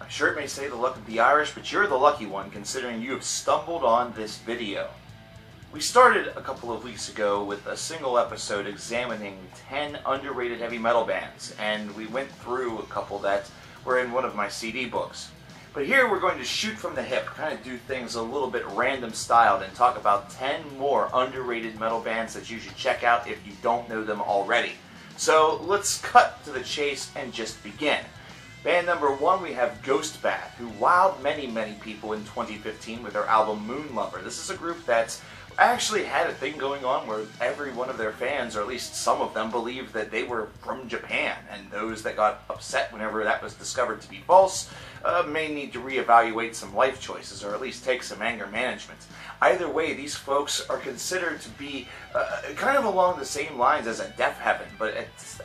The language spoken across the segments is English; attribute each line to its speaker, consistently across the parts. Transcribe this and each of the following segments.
Speaker 1: I'm sure it may say the luck of the Irish, but you're the lucky one considering you have stumbled on this video. We started a couple of weeks ago with a single episode examining 10 underrated heavy metal bands, and we went through a couple that were in one of my CD books. But here we're going to shoot from the hip, kind of do things a little bit random styled, and talk about 10 more underrated metal bands that you should check out if you don't know them already. So let's cut to the chase and just begin. Band number 1, we have HORSEBACK, who wowed many people in 2015 with their album Moon Lover. This is a group that's actually had a thing going on where every one of their fans, or at least some of them, believed that they were from Japan, and those that got upset whenever that was discovered to be false may need to reevaluate some life choices, or at least take some anger management. Either way, these folks are considered to be kind of along the same lines as a Death Heaven, but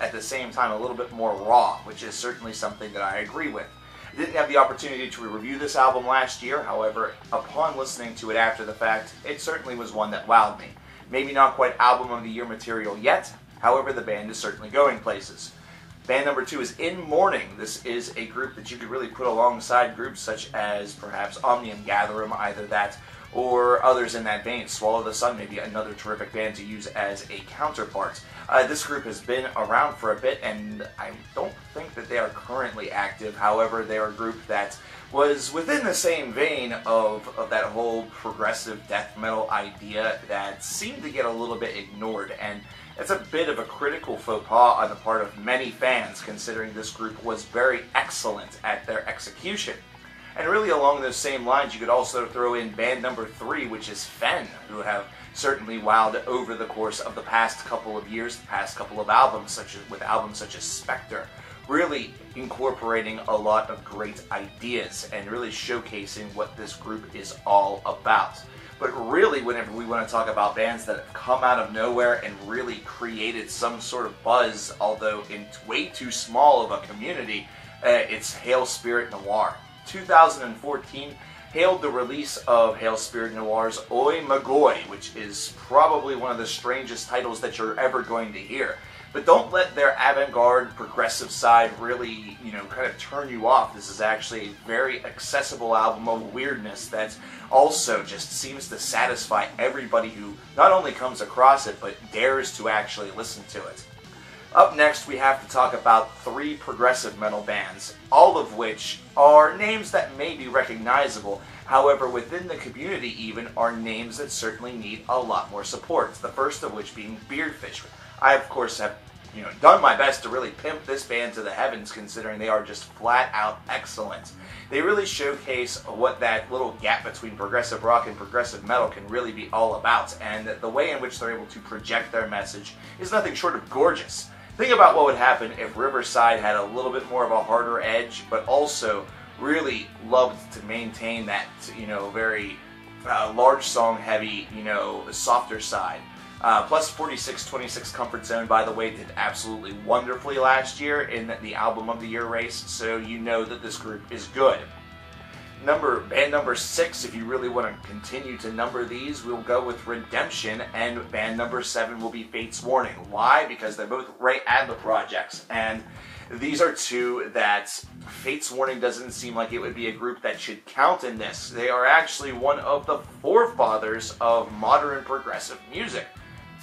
Speaker 1: at the same time a little bit more raw, which is certainly something that I agree with. I didn't have the opportunity to review this album last year, however, upon listening to it after the fact, it certainly was one that wowed me. Maybe not quite album of the year material yet, however the band is certainly going places. Band number 2 is Mourning. This is a group that you could really put alongside groups such as perhaps Omnium Gatherum, either that or others in that vein. Swallow the Sun may be another terrific band to use as a counterpart. This group has been around for a bit, and I don't think that they are currently active. However, they are a group that was within the same vein of that whole progressive death metal idea that seemed to get a little bit ignored, and it's a bit of a critical faux pas on the part of many fans, considering this group was very excellent at their execution. And really along those same lines, you could also throw in band number 3, which is Fen, who have certainly wowed over the course of the past couple of years, the past couple of albums, with albums such as Spectre, really incorporating a lot of great ideas and really showcasing what this group is all about. But really, whenever we want to talk about bands that have come out of nowhere and really created some sort of buzz, although in way too small of a community, it's Hail Spirit Noir. 2014 hailed the release of Hail Spirit Noir's Oi Magoi, which is probably one of the strangest titles that you're ever going to hear. But don't let their avant-garde progressive side really, kind of turn you off. This is actually a very accessible album of weirdness that also just seems to satisfy everybody who not only comes across it, but dares to actually listen to it. Up next, we have to talk about 3 progressive metal bands, all of which are names that may be recognizable. However, within the community even, are names that certainly need a lot more support. The first of which being Beardfish. I, of course, have done my best to really pimp this band to the heavens, considering they are just flat out excellent. They really showcase what that little gap between progressive rock and progressive metal can really be all about, and the way in which they're able to project their message is nothing short of gorgeous. Think about what would happen if Riverside had a little bit more of a harder edge, but also really loved to maintain that, very large song heavy, softer side. Plus 4626 Comfort Zone, by the way, did absolutely wonderfully last year in the Album of the Year race, so you know that this group is good. Band number 6, if you really want to continue to number these, we'll go with Redemption, and band number 7 will be Fate's Warning. Why? Because they're both Ray Adler projects, and these are 2 that Fate's Warning doesn't seem like it would be a group that should count in this. They are actually one of the forefathers of modern progressive music.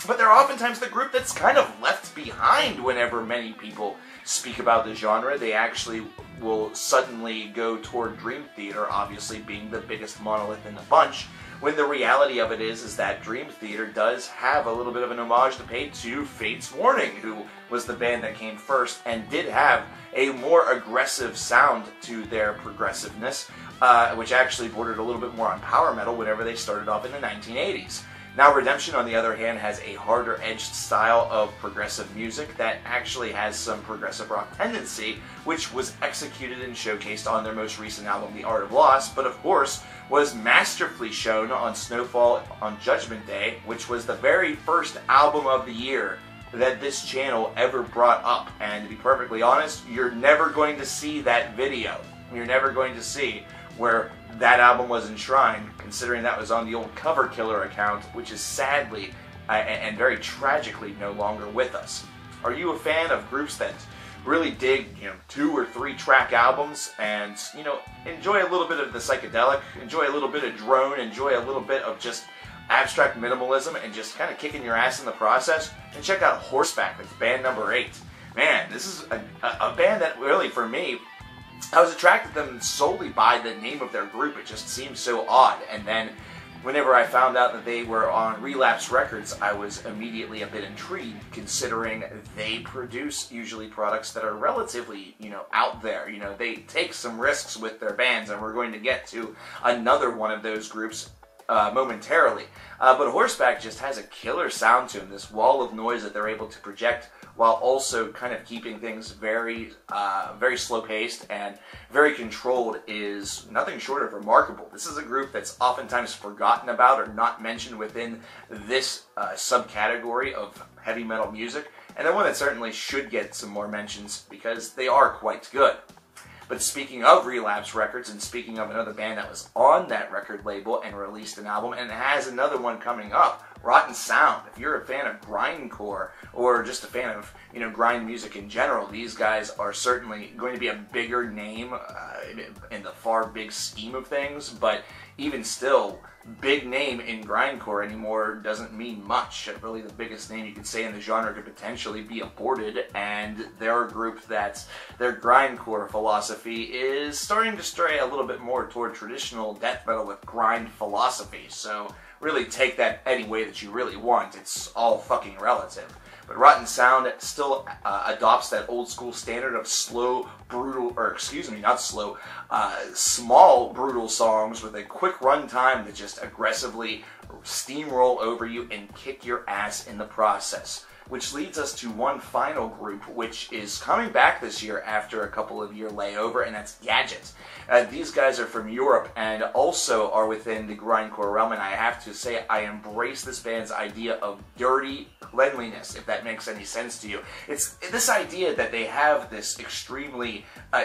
Speaker 1: But they're oftentimes the group that's kind of left behind whenever many people speak about the genre. They actually will suddenly go toward Dream Theater, obviously being the biggest monolith in the bunch, when the reality of it is that Dream Theater does have a little bit of an homage to pay to Fate's Warning, who was the band that came first and did have a more aggressive sound to their progressiveness, which actually bordered a little bit more on power metal whenever they started off in the 1980s. Now Redemption, on the other hand, has a harder-edged style of progressive music that actually has some progressive rock tendency, which was executed and showcased on their most recent album, The Art of Loss, but of course was masterfully shown on Snowfall on Judgment Day, which was the very first album of the year that this channel ever brought up. And to be perfectly honest, you're never going to see that video. You're never going to see where that album was enshrined, considering that was on the old Cover Killer account, which is sadly and very tragically no longer with us. Are you a fan of groups that really dig, 2 or 3 track albums and, enjoy a little bit of the psychedelic, enjoy a little bit of drone, enjoy a little bit of just abstract minimalism and just kind of kicking your ass in the process, and check out HORSEBACK. That's band number 8. Man, this is a band that really, for me, I was attracted to them solely by the name of their group. It just seemed so odd. And then whenever I found out that they were on Relapse Records, I was immediately a bit intrigued, considering they produce usually products that are relatively, out there. They take some risks with their bands, and we're going to get to another one of those groups momentarily. But HORSEBACK just has a killer sound to them, this wall of noise that they're able to project, while also kind of keeping things very, very slow-paced and very controlled, is nothing short of remarkable. This is a group that's oftentimes forgotten about or not mentioned within this subcategory of heavy metal music, and they're one that certainly should get some more mentions because they are quite good. But speaking of Relapse Records, and speaking of another band that was on that record label and released an album, and has another one coming up, Rotten Sound. If you're a fan of grindcore, or just a fan of, grind music in general, these guys are certainly going to be a bigger name in the far big scheme of things, but even still, big name in grindcore anymore doesn't mean much. Really, the biggest name you could say in the genre could potentially be Aborted, and they're a group that their grindcore philosophy is starting to stray a little bit more toward traditional death metal with grind philosophy. So really take that any way that you really want. It's all fucking relative. But Rotten Sound still adopts that old school standard of slow, brutal, or excuse me, not slow, small, brutal songs with a quick run time that just aggressively steamroll over you and kick your ass in the process. Which leads us to one final group, which is coming back this year after a couple of year layover, and that's Gadget. These guys are from Europe and also are within the grindcore realm, and I have to say I embrace this band's idea of dirty cleanliness, if that makes any sense to you. It's this idea that they have this extremely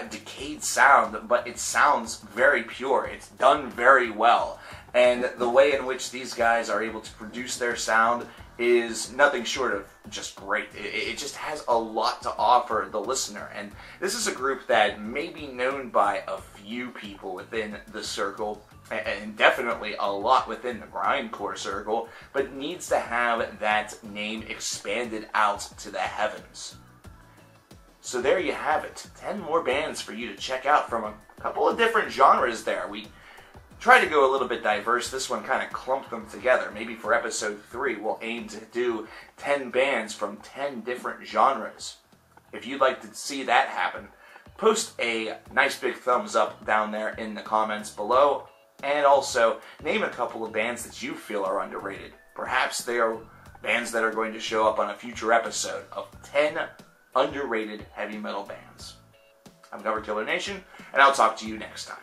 Speaker 1: decayed sound, but it sounds very pure. It's done very well. And the way in which these guys are able to produce their sound is nothing short of just great. It just has a lot to offer the listener. And this is a group that may be known by a few people within the circle, and definitely a lot within the grindcore circle, but needs to have that name expanded out to the heavens. So there you have it. 10 more bands for you to check out from a couple of different genres there. We try to go a little bit diverse. This one kind of clumped them together. Maybe for episode 3, we'll aim to do 10 bands from 10 different genres. If you'd like to see that happen, post a nice big thumbs up down there in the comments below, and also name a couple of bands that you feel are underrated. Perhaps they are bands that are going to show up on a future episode of 10 underrated heavy metal bands. I'm CoverkillerNation, and I'll talk to you next time.